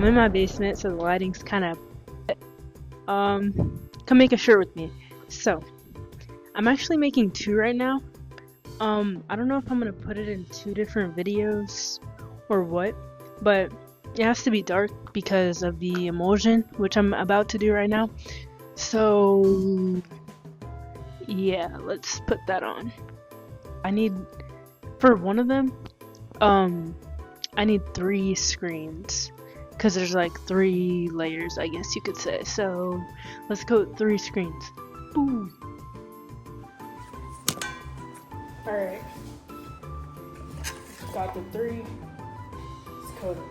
I'm in my basement, so the lighting's kind of. Come make a shirt with me. So, I'm actually making two right now. I don't know if I'm gonna put it in two different videos or what, but it has to be dark because of the emulsion, which I'm about to do right now. So, yeah, let's put that on. I need, for one of them, I need 3 screens because there's like 3 layers, I guess you could say. So let's go with 3 screens. Boom. Alright, got the 3. Let's code it.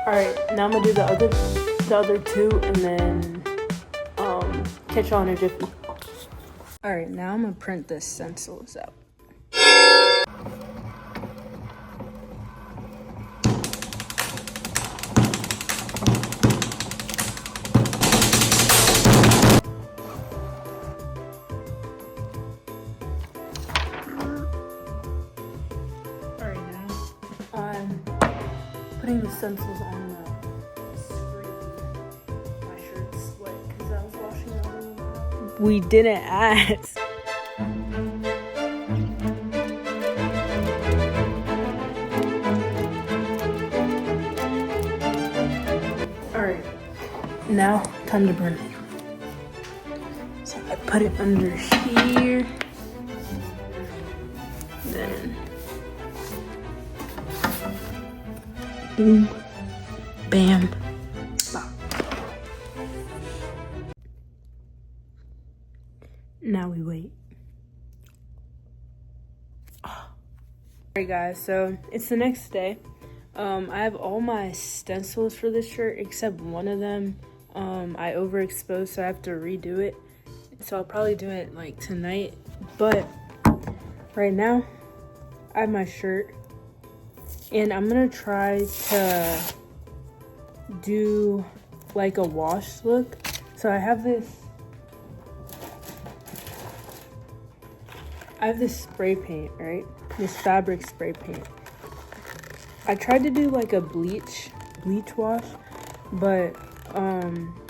Alright, now I'm gonna do the other 2 and then catch y'all in a jiffy. Alright, now I'm gonna print the stencils out. Alright, now I'm putting the stencils on the screen. My shirt's wet because I was washing it all. We didn't ask. Alright, now time to burn it. So I put it under here. Then boom, bam, bop. Now we wait. Alright guys, so it's the next day. I have all my stencils for this shirt except one of them. I overexposed, so I have to redo it. So I'll probably do it like tonight. But right now, I have my shirt. And I'm gonna try to do like a wash look. So I have this spray paint, right? This fabric spray paint. I tried to do like a bleach wash, but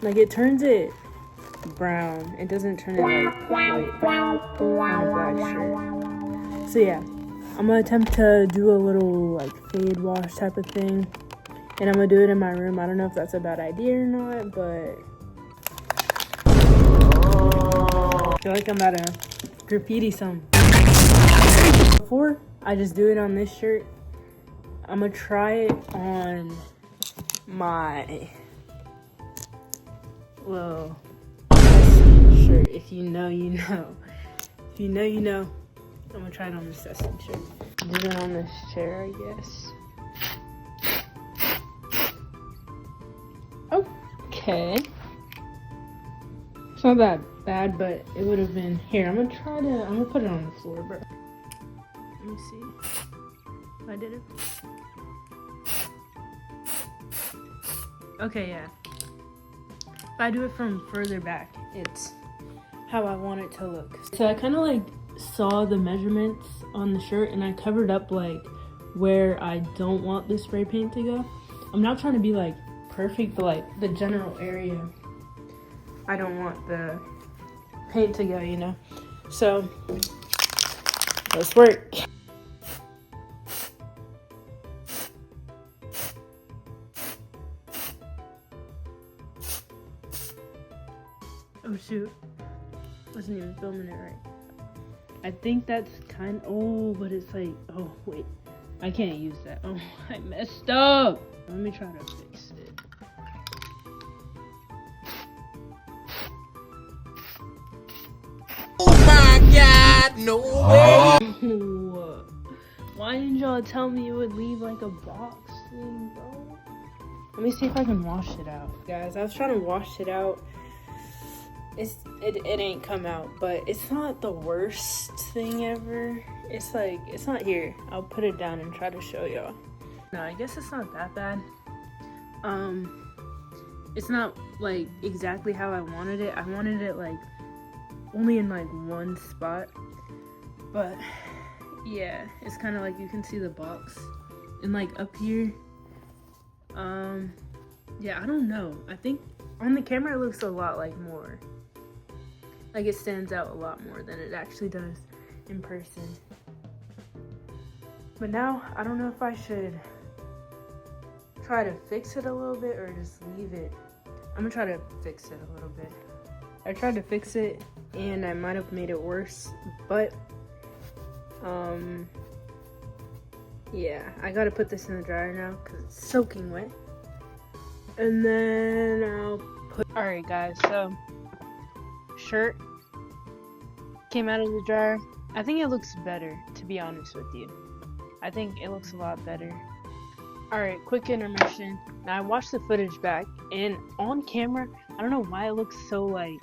like it turns it brown. It doesn't turn it like white on a black shirt. So yeah, I'm gonna attempt to do a little like fade wash type of thing, and I'm gonna do it in my room. I don't know if that's a bad idea or not, but I feel like I'm about to graffiti some. Before I just do it on this shirt, I'm gonna try it on my little shirt. If you know, you know. If you know, you know. I'm gonna try it on this testing shirt. Do it on this chair, I guess. Okay. It's not that bad, but it would have been. Here, I'm gonna put it on the floor, bro. Let me see if I did it. Okay, yeah. If I do it from further back, it's how I want it to look. So I kind of like saw the measurements on the shirt and I covered up like where I don't want the spray paint to go. I'm not trying to be like perfect, but like the general area I don't want the paint to go, you know. So let's work. Oh shoot, wasn't even filming it right. I think that's kind of, oh, but it's like, oh wait, I can't use that. Oh, I messed up. Let me try to fix it. Oh my God, no way. Oh, why didn't y'all tell me it would leave like a box thing, bro? Let me see if I can wash it out. Guys, I was trying to wash it out. It ain't come out, but it's not the worst thing ever. It's like, it's not here. I'll put it down and try to show y'all. No, I guess it's not that bad. It's not like exactly how I wanted it. I wanted it like only in like one spot, but yeah, it's kind of like you can see the box and like up here. Yeah, I don't know. I think on the camera it looks a lot like more. Like it stands out a lot more than it actually does in person. But now, I don't know if I should try to fix it a little bit or just leave it. I'm gonna try to fix it a little bit. I tried to fix it and I might have made it worse, but yeah, I gotta put this in the dryer now because it's soaking wet. And then I'll put, alright guys, so shirt came out of the dryer. I think it looks better, to be honest with you. I think it looks a lot better. Alright, quick intermission. Now I watched the footage back, and on camera, I don't know why it looks so like,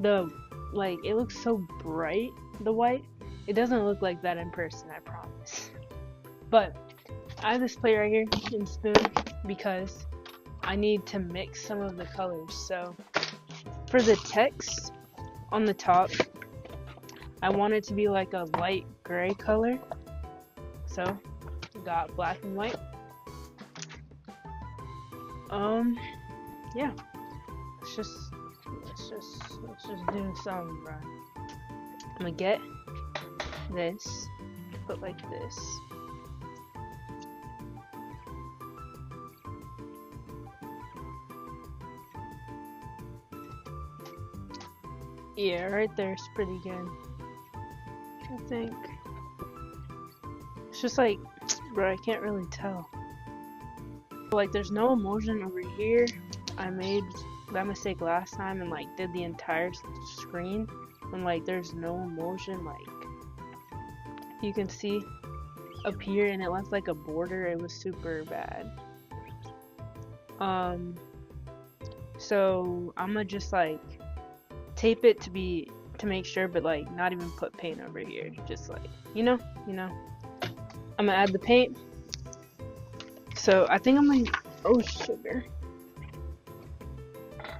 it looks so bright, the white. It doesn't look like that in person, I promise. But I have this plate right here in spoon because I need to mix some of the colors. So for the text on the top, I want it to be like a light gray color. So got black and white. Yeah. Let's just do something, bro. I'm gonna get this, put like this. Yeah, right there is pretty good, I think. It's just like, bro, I can't really tell. Like, there's no emulsion over here. I made that mistake last time and like did the entire screen, and like there's no emulsion. Like, you can see up here, and it left like a border. It was super bad. So I'm gonna just like tape it to make sure, but like not even put paint over here. Just like, you know. I'm gonna add the paint. So I think I'm gonna, oh sugar.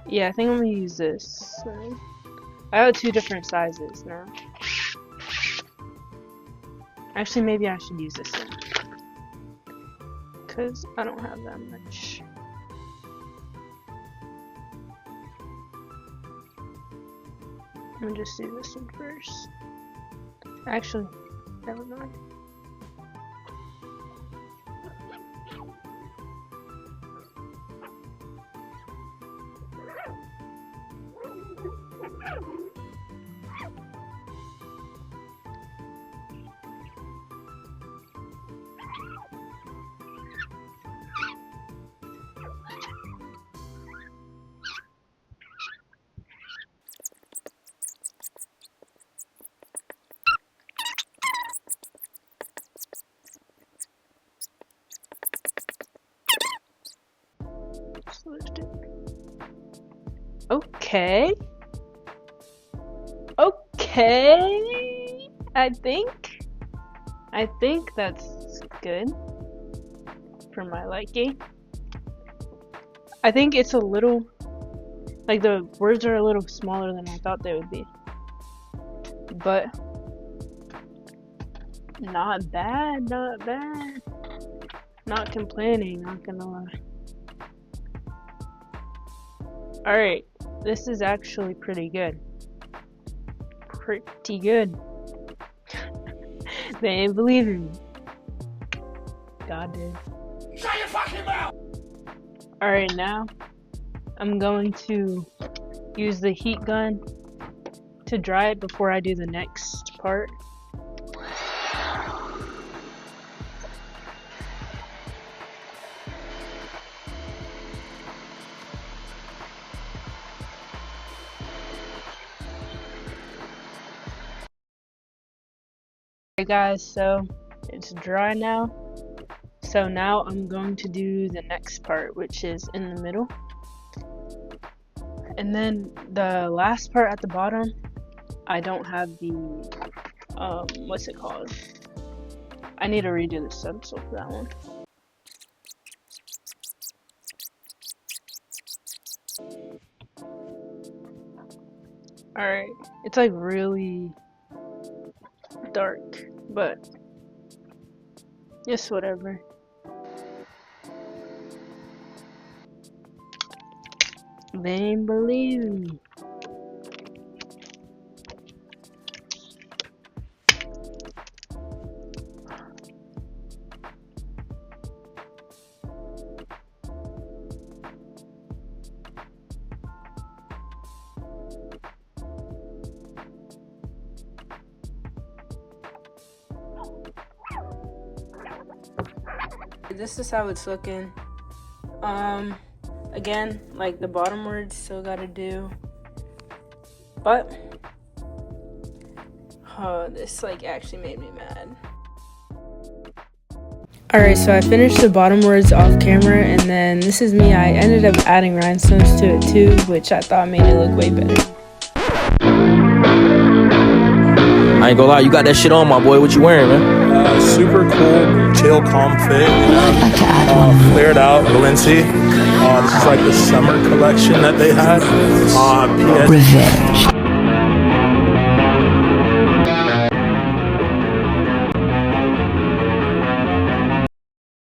Yeah, I think I'm gonna use this. So, I have 2 different sizes now. Actually, maybe I should use this one, cause I don't have that much. I'm gonna just do this one first. Actually, never mind. Okay. I think that's good for my liking. I think it's a little, like the words are a little smaller than I thought they would be. But not bad. Not complaining, not gonna lie. Alright, this is actually pretty good. pretty good. They ain't believing me. God did. Shut your fucking mouth! Alright, now I'm going to use the heat gun to dry it before I do the next part. Alright guys, so it's dry now. So now I'm going to do the next part, which is in the middle. And then the last part at the bottom, I don't have the, what's it called? I need to redo the stencil for that one. Alright, it's like really dark, but just whatever. They ain't believing me. This is how it's looking. Again, like the bottom words still gotta do, but this like actually made me mad. Alright, so I finished the bottom words off camera, and then this is me. I ended up adding rhinestones to it too, which I thought made it look way better. I ain't gonna lie, you got that shit on, my boy. What you wearing, man? Super cool, chill, calm fit. Flared out, Balenci. This is like the summer collection that they had. PS. Revenge.